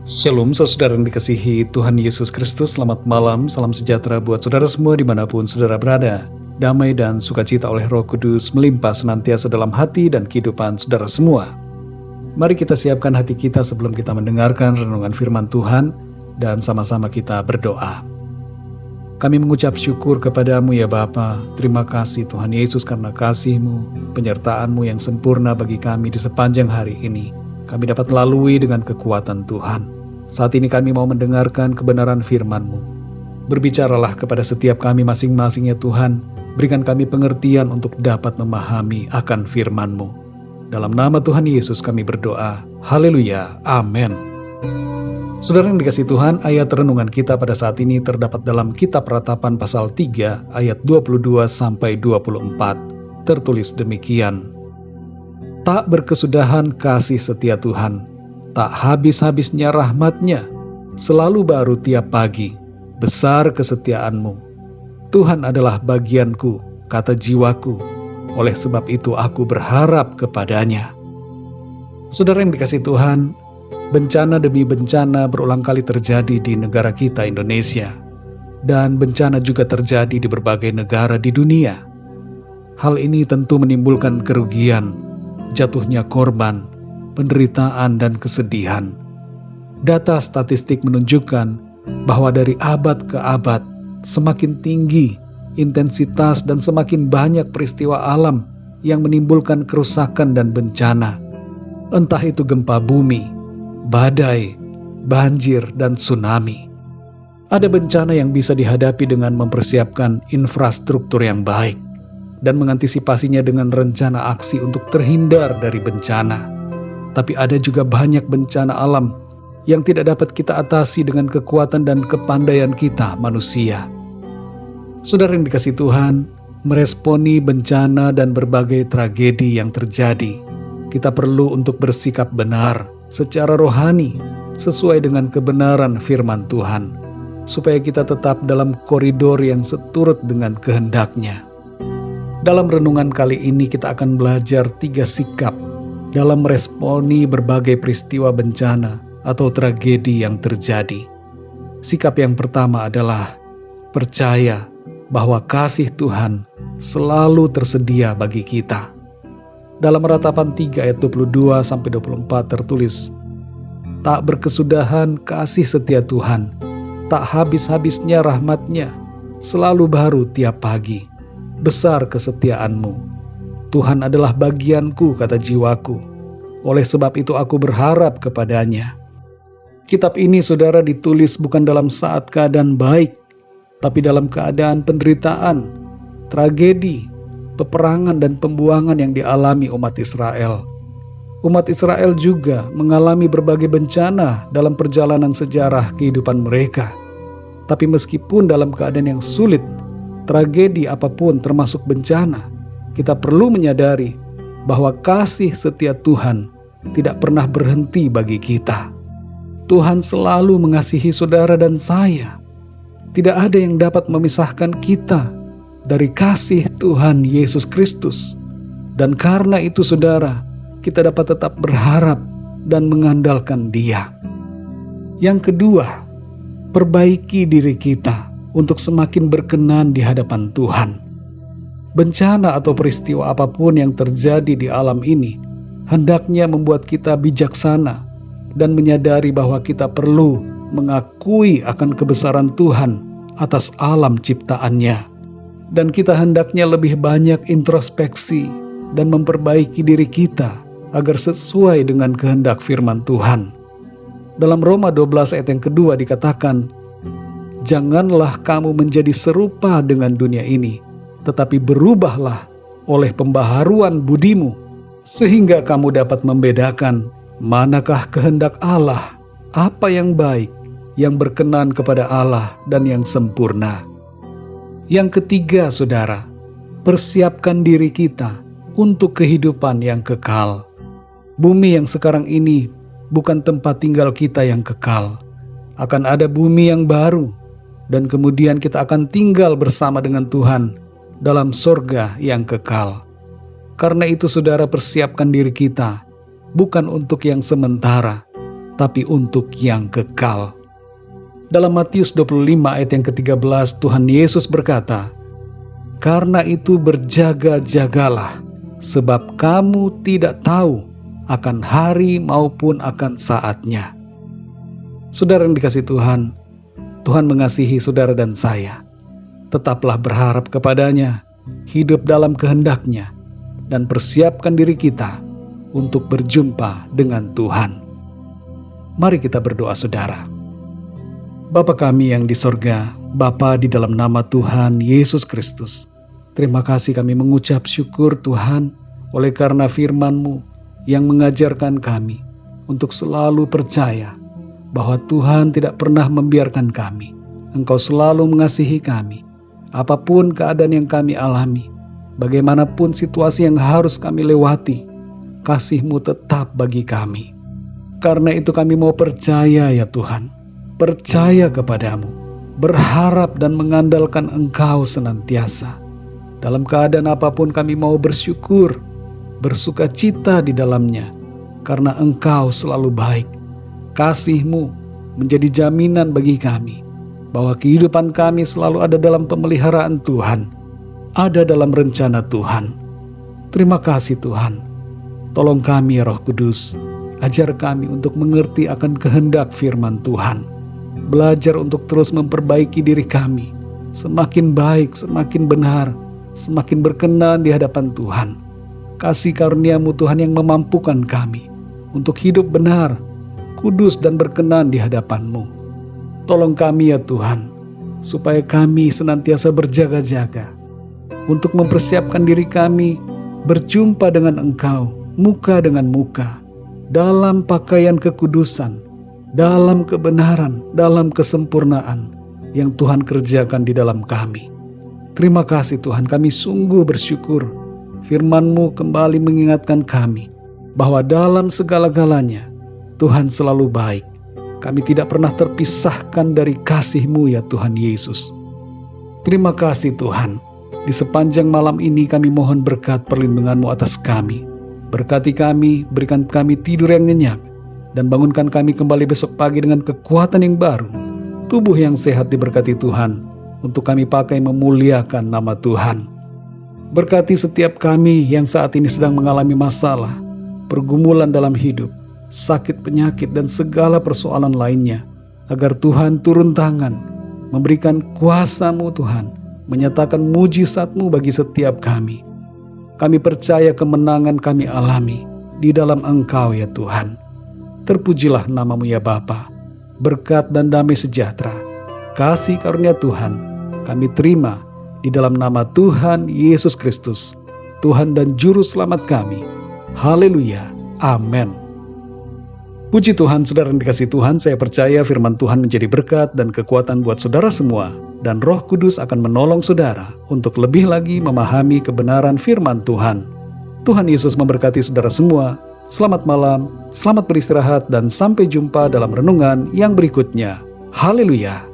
Shalom saudara yang dikasihi Tuhan Yesus Kristus. Selamat malam, salam sejahtera buat saudara semua dimanapun saudara berada. Damai dan sukacita oleh Roh Kudus melimpah senantiasa dalam hati dan kehidupan saudara semua. Mari kita siapkan hati kita sebelum kita mendengarkan renungan firman Tuhan dan sama-sama kita berdoa. Kami mengucap syukur kepadamu ya Bapa. Terima kasih Tuhan Yesus karena kasih-Mu, penyertaan-Mu yang sempurna bagi kami di sepanjang hari ini. Kami dapat melalui dengan kekuatan Tuhan. Saat ini kami mau mendengarkan kebenaran firman-Mu. Berbicaralah kepada setiap kami masing-masing ya Tuhan. Berikan kami pengertian untuk dapat memahami akan firman-Mu. Dalam nama Tuhan Yesus kami berdoa. Haleluya. Amin. Saudara yang dikasihi Tuhan, ayat renungan kita pada saat ini terdapat dalam Kitab Ratapan pasal 3 ayat 22-24. Tertulis demikian. Tak berkesudahan kasih setia Tuhan, tak habis-habisnya rahmat-Nya, selalu baru tiap pagi, besar kesetiaan-Mu. Tuhan adalah bagianku, kata jiwaku, oleh sebab itu aku berharap kepada-Nya. Saudara yang dikasihi Tuhan, bencana demi bencana berulang kali terjadi di negara kita Indonesia, dan bencana juga terjadi di berbagai negara di dunia. Hal ini tentu menimbulkan kerugian, jatuhnya korban, penderitaan dan kesedihan. Data statistik menunjukkan bahwa dari abad ke abad semakin tinggi intensitas dan semakin banyak peristiwa alam yang menimbulkan kerusakan dan bencana. Entah itu gempa bumi, badai, banjir, dan tsunami. Ada bencana yang bisa dihadapi dengan mempersiapkan infrastruktur yang baik dan mengantisipasinya dengan rencana aksi untuk terhindar dari bencana. Tapi ada juga banyak bencana alam yang tidak dapat kita atasi dengan kekuatan dan kepandaian kita manusia. Saudara yang dikasihi Tuhan, meresponi bencana dan berbagai tragedi yang terjadi, kita perlu untuk bersikap benar secara rohani sesuai dengan kebenaran firman Tuhan, supaya kita tetap dalam koridor yang seturut dengan kehendak-Nya. Dalam renungan kali ini kita akan belajar 3 sikap dalam meresponi berbagai peristiwa bencana atau tragedi yang terjadi. Sikap yang pertama adalah percaya bahwa kasih Tuhan selalu tersedia bagi kita. Dalam Ratapan 3 ayat 22-24 tertulis, tak berkesudahan kasih setia Tuhan, tak habis-habisnya rahmat-Nya, selalu baru tiap pagi, besar kesetiaan-Mu. Tuhan adalah bagianku, kata jiwaku. Oleh sebab itu aku berharap kepada-Nya. Kitab ini, saudara, ditulis bukan dalam saat keadaan baik, tapi dalam keadaan penderitaan, tragedi, peperangan dan pembuangan yang dialami umat Israel. Umat Israel juga mengalami berbagai bencana dalam perjalanan sejarah kehidupan mereka. Tapi meskipun dalam keadaan yang sulit, tragedi apapun termasuk bencana, kita perlu menyadari bahwa kasih setia Tuhan tidak pernah berhenti bagi kita. Tuhan selalu mengasihi saudara dan saya. Tidak ada yang dapat memisahkan kita dari kasih Tuhan Yesus Kristus. Dan karena itu saudara, kita dapat tetap berharap dan mengandalkan Dia. Yang kedua, perbaiki diri kita untuk semakin berkenan di hadapan Tuhan. Bencana atau peristiwa apapun yang terjadi di alam ini hendaknya membuat kita bijaksana dan menyadari bahwa kita perlu mengakui akan kebesaran Tuhan atas alam ciptaannya. Dan kita hendaknya lebih banyak introspeksi dan memperbaiki diri kita agar sesuai dengan kehendak firman Tuhan. Dalam Roma 12 ayat yang kedua dikatakan, janganlah kamu menjadi serupa dengan dunia ini, tetapi berubahlah oleh pembaharuan budimu, sehingga kamu dapat membedakan manakah kehendak Allah, apa yang baik, yang berkenan kepada Allah, dan yang sempurna. Yang ketiga, saudara, persiapkan diri kita untuk kehidupan yang kekal. Bumi yang sekarang ini bukan tempat tinggal kita yang kekal. Akan ada bumi yang baru, dan kemudian kita akan tinggal bersama dengan Tuhan dalam sorga yang kekal. Karena itu saudara, persiapkan diri kita bukan untuk yang sementara, tapi untuk yang kekal. Dalam Matius 25 ayat yang ke-13, Tuhan Yesus berkata, "Karena itu berjaga-jagalah, sebab kamu tidak tahu akan hari maupun akan saatnya." Saudara yang dikasihi Tuhan, Tuhan mengasihi saudara dan saya. Tetaplah berharap kepadanya, hidup dalam kehendak-Nya, dan persiapkan diri kita untuk berjumpa dengan Tuhan. Mari kita berdoa, saudara. Bapa kami yang di sorga, Bapa di dalam nama Tuhan Yesus Kristus, terima kasih kami mengucap syukur Tuhan oleh karena firman-Mu yang mengajarkan kami untuk selalu percaya bahwa Tuhan tidak pernah membiarkan kami. Engkau selalu mengasihi kami. Apapun keadaan yang kami alami, bagaimanapun situasi yang harus kami lewati, kasih-Mu tetap bagi kami. Karena itu kami mau percaya ya Tuhan, percaya kepadamu, berharap dan mengandalkan Engkau senantiasa. Dalam keadaan apapun kami mau bersyukur, bersuka cita di dalamnya, karena Engkau selalu baik. Kasih-Mu menjadi jaminan bagi kami, bahwa kehidupan kami selalu ada dalam pemeliharaan Tuhan, ada dalam rencana Tuhan. Terima kasih Tuhan. Tolong kami ya Roh Kudus, ajar kami untuk mengerti akan kehendak firman Tuhan. Belajar untuk terus memperbaiki diri kami, semakin baik, semakin benar, semakin berkenan di hadapan Tuhan. Kasih karunia-Mu Tuhan yang memampukan kami untuk hidup benar, kudus dan berkenan di hadapan-Mu. Tolong kami ya Tuhan, supaya kami senantiasa berjaga-jaga untuk mempersiapkan diri kami berjumpa dengan Engkau, muka dengan muka, dalam pakaian kekudusan, dalam kebenaran, dalam kesempurnaan yang Tuhan kerjakan di dalam kami. Terima kasih Tuhan, kami sungguh bersyukur. Firman-Mu kembali mengingatkan kami bahwa dalam segala-galanya Tuhan selalu baik. Kami tidak pernah terpisahkan dari kasih-Mu ya Tuhan Yesus. Terima kasih Tuhan. Di sepanjang malam ini kami mohon berkat perlindungan-Mu atas kami. Berkati kami, berikan kami tidur yang nyenyak, dan bangunkan kami kembali besok pagi dengan kekuatan yang baru. Tubuh yang sehat diberkati Tuhan, untuk kami pakai memuliakan nama Tuhan. Berkati setiap kami yang saat ini sedang mengalami masalah, pergumulan dalam hidup, sakit, penyakit, dan segala persoalan lainnya, agar Tuhan turun tangan, memberikan kuasa-Mu Tuhan, menyatakan mujizat-Mu bagi setiap kami. Kami percaya kemenangan kami alami di dalam Engkau ya Tuhan. Terpujilah nama-Mu ya Bapa. Berkat dan damai sejahtera, kasih karunia Tuhan, kami terima di dalam nama Tuhan Yesus Kristus, Tuhan dan Juru Selamat kami. Haleluya. Amin. Puji Tuhan, saudara yang dikasihi Tuhan, saya percaya firman Tuhan menjadi berkat dan kekuatan buat saudara semua, dan Roh Kudus akan menolong saudara untuk lebih lagi memahami kebenaran firman Tuhan. Tuhan Yesus memberkati saudara semua. Selamat malam, selamat beristirahat, dan sampai jumpa dalam renungan yang berikutnya. Haleluya.